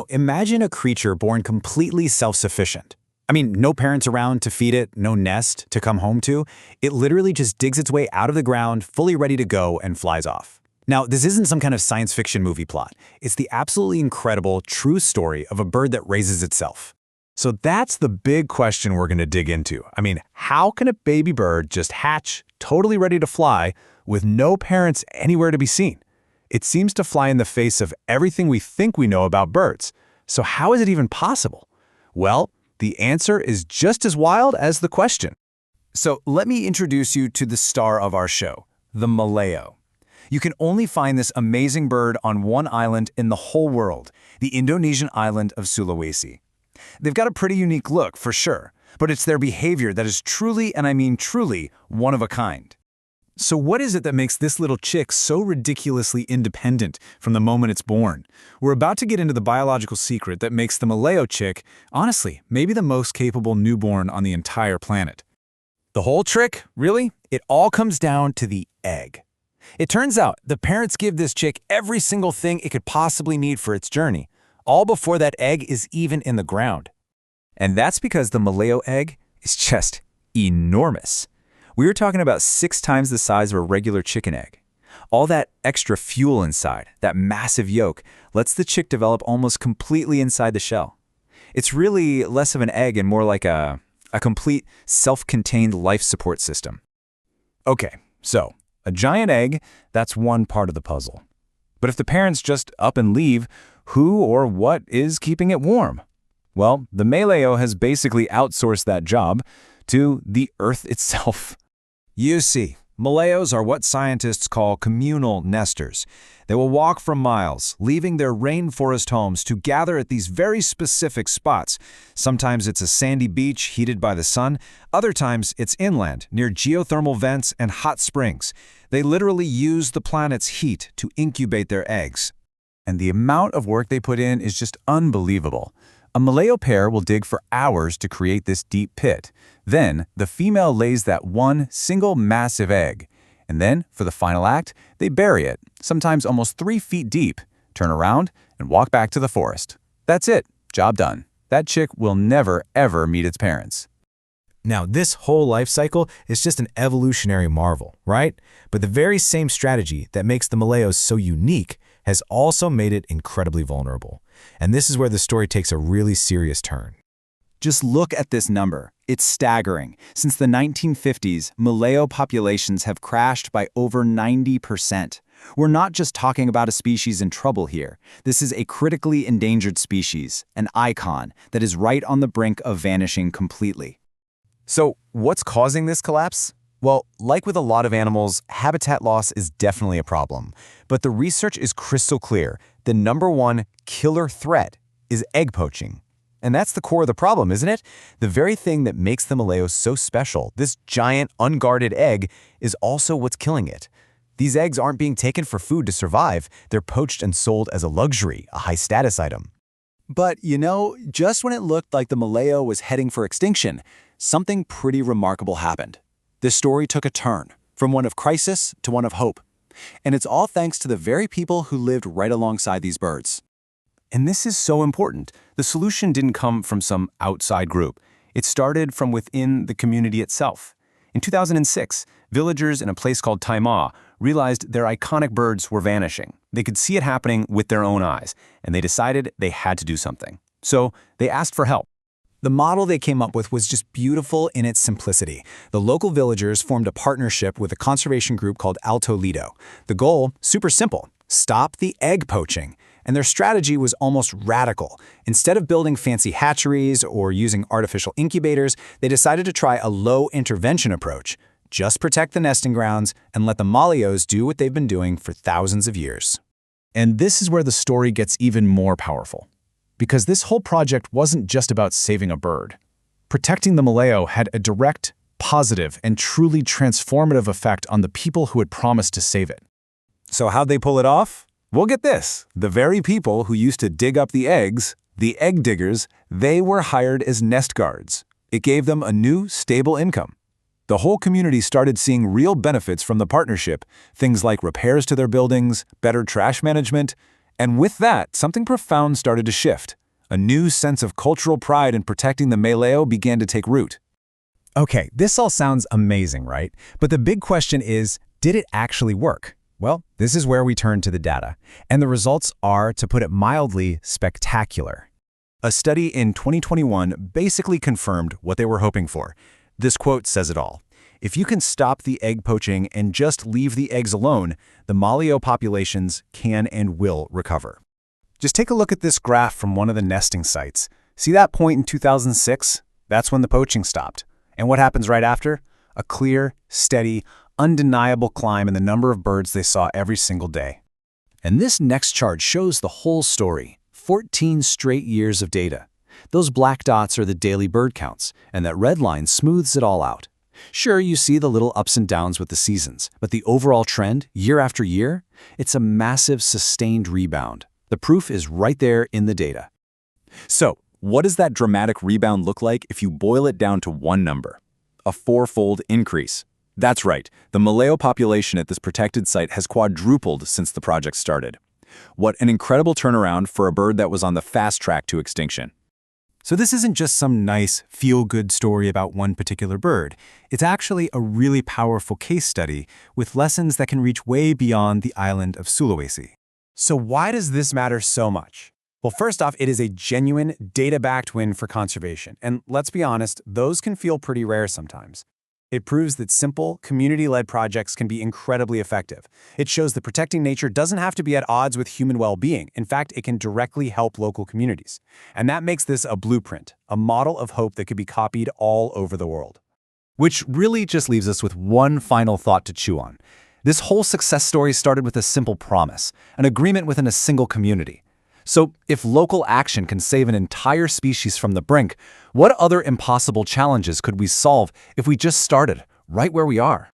Imagine a creature born completely self-sufficient. I mean, no parents around to feed it, no nest to come home to. It literally just digs its way out of the ground, fully ready to go, and flies off. Now, this isn't some kind of science fiction movie plot. It's the absolutely incredible, true story of a bird that raises itself. So that's the big question we're going to dig into. I mean, how can a baby bird just hatch, totally ready to fly, with no parents anywhere to be seen? It seems to fly in the face of everything we think we know about birds. So how is it even possible? Well, the answer is just as wild as the question. So let me introduce you to the star of our show, the Maleo. You can only find this amazing bird on one island in the whole world, the Indonesian island of Sulawesi. They've got a pretty unique look, for sure, but it's their behavior that is truly, and I mean truly, one of a kind. So what is it that makes this little chick so ridiculously independent from the moment it's born? We're about to get into the biological secret that makes the Maleo chick, honestly, maybe the most capable newborn on the entire planet. The whole trick, really? It all comes down to the egg. It turns out the parents give this chick every single thing it could possibly need for its journey, all before that egg is even in the ground. And that's because the Maleo egg is just enormous. We were talking about 6 times the size of a regular chicken egg. All that extra fuel inside, that massive yolk, lets the chick develop almost completely inside the shell. It's really less of an egg and more like a complete self-contained life support system. Okay, so a giant egg, that's one part of the puzzle. But if the parents just up and leave, who or what is keeping it warm? Well, the Maleo has basically outsourced that job to the Earth itself. You see, Maleos are what scientists call communal nesters. They will walk for miles, leaving their rainforest homes to gather at these very specific spots. Sometimes it's a sandy beach heated by the sun. Other times it's inland, near geothermal vents and hot springs. They literally use the planet's heat to incubate their eggs. And the amount of work they put in is just unbelievable. A Maleo pair will dig for hours to create this deep pit. Then, the female lays that one single massive egg. And then, for the final act, they bury it, sometimes almost 3 feet deep, turn around, and walk back to the forest. That's it. Job done. That chick will never, ever meet its parents. Now, this whole life cycle is just an evolutionary marvel, right? But the very same strategy that makes the Maleos so unique has also made it incredibly vulnerable. And this is where the story takes a really serious turn. Just look at this number. It's staggering. Since the 1950s, Maleo populations have crashed by over 90%. We're not just talking about a species in trouble here. This is a critically endangered species, an icon that is right on the brink of vanishing completely. So, what's causing this collapse? Well, like with a lot of animals, habitat loss is definitely a problem. But the research is crystal clear. The #1 killer threat is egg poaching. And that's the core of the problem, isn't it? The very thing that makes the Maleo so special, this giant, unguarded egg, is also what's killing it. These eggs aren't being taken for food to survive. They're poached and sold as a luxury, a high-status item. But, just when it looked like the Maleo was heading for extinction, something pretty remarkable happened. This story took a turn, from one of crisis to one of hope. And it's all thanks to the very people who lived right alongside these birds. And this is so important. The solution didn't come from some outside group. It started from within the community itself. In 2006, villagers in a place called Taima realized their iconic birds were vanishing. They could see it happening with their own eyes, and they decided they had to do something. So they asked for help. The model they came up with was just beautiful in its simplicity. The local villagers formed a partnership with a conservation group called Alto Lido. The goal, super simple, stop the egg poaching. And their strategy was almost radical. Instead of building fancy hatcheries or using artificial incubators, they decided to try a low-intervention approach. Just protect the nesting grounds and let the Maleos do what they've been doing for thousands of years. And this is where the story gets even more powerful. Because this whole project wasn't just about saving a bird. Protecting the Maleo had a direct, positive, and truly transformative effect on the people who had promised to save it. So how'd they pull it off? Well, get this. The very people who used to dig up the eggs, the egg diggers, they were hired as nest guards. It gave them a new, stable income. The whole community started seeing real benefits from the partnership, things like repairs to their buildings, better trash management, And with that, something profound started to shift. A new sense of cultural pride in protecting the Maleo began to take root. Okay, this all sounds amazing, right? But the big question is, did it actually work? Well, this is where we turn to the data. And the results are, to put it mildly, spectacular. A study in 2021 basically confirmed what they were hoping for. This quote says it all. If you can stop the egg poaching and just leave the eggs alone, the Maleo populations can and will recover. Just take a look at this graph from one of the nesting sites. See that point in 2006? That's when the poaching stopped. And what happens right after? A clear, steady, undeniable climb in the number of birds they saw every single day. And this next chart shows the whole story. 14 straight years of data. Those black dots are the daily bird counts, and that red line smooths it all out. Sure, you see the little ups and downs with the seasons, but the overall trend, year after year, it's a massive, sustained rebound. The proof is right there in the data. So, what does that dramatic rebound look like if you boil it down to one number? A fourfold increase. That's right, the Maleo population at this protected site has quadrupled since the project started. What an incredible turnaround for a bird that was on the fast track to extinction. So this isn't just some nice, feel-good story about one particular bird. It's actually a really powerful case study with lessons that can reach way beyond the island of Sulawesi. So why does this matter so much? Well, first off, it is a genuine, data-backed win for conservation. And let's be honest, those can feel pretty rare sometimes. It proves that simple, community-led projects can be incredibly effective. It shows that protecting nature doesn't have to be at odds with human well-being. In fact, it can directly help local communities. And that makes this a blueprint, a model of hope that could be copied all over the world. Which really just leaves us with one final thought to chew on. This whole success story started with a simple promise, an agreement within a single community. So, if local action can save an entire species from the brink, what other impossible challenges could we solve if we just started right where we are?